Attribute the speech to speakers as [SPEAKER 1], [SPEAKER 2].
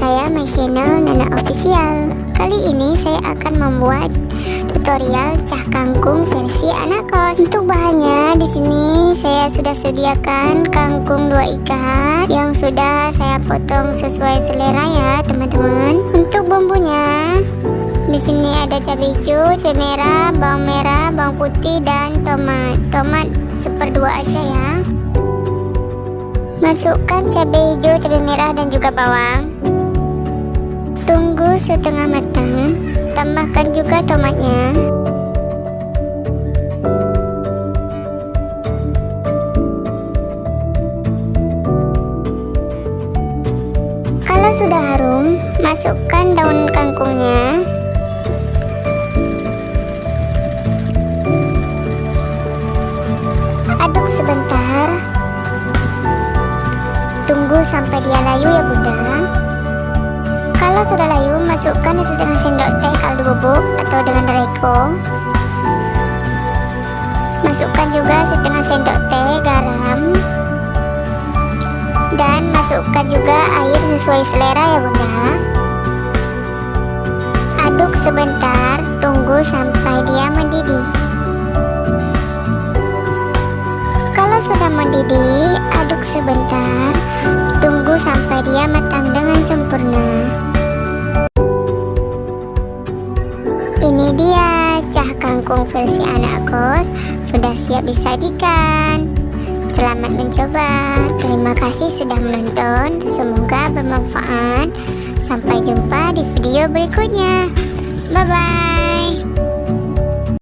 [SPEAKER 1] saya my channel Nana Official. Kali ini saya akan membuat tutorial cah kangkung versi anak kos. Untuk bahannya di sini saya sudah sediakan kangkung 2 ikat yang sudah saya potong sesuai selera ya teman-teman. Untuk bumbunya di sini ada cabai hijau, cabai merah, bawang putih dan tomat. Tomat seperdua aja ya. Masukkan cabai hijau, cabai merah dan juga bawang. Tunggu setengah matang. Tambahkan juga tomatnya. Kalau sudah harum, masukkan daun kangkungnya. Aduk sebentar. Tunggu sampai dia layu ya bunda. Kalau sudah layu, masukkan setengah sendok teh kaldu bubuk atau dengan reko. Masukkan juga setengah sendok teh garam. Dan masukkan juga air sesuai selera ya bunda. Aduk sebentar, tunggu sampai dia mendidih. Kalau sudah mendidih, aduk sebentar, tunggu sampai dia matang dengan sempurna. Ini dia cah kangkung versi anak kos, sudah siap disajikan. Selamat mencoba. Terima kasih sudah menonton, semoga bermanfaat. Sampai jumpa di video berikutnya. Bye bye.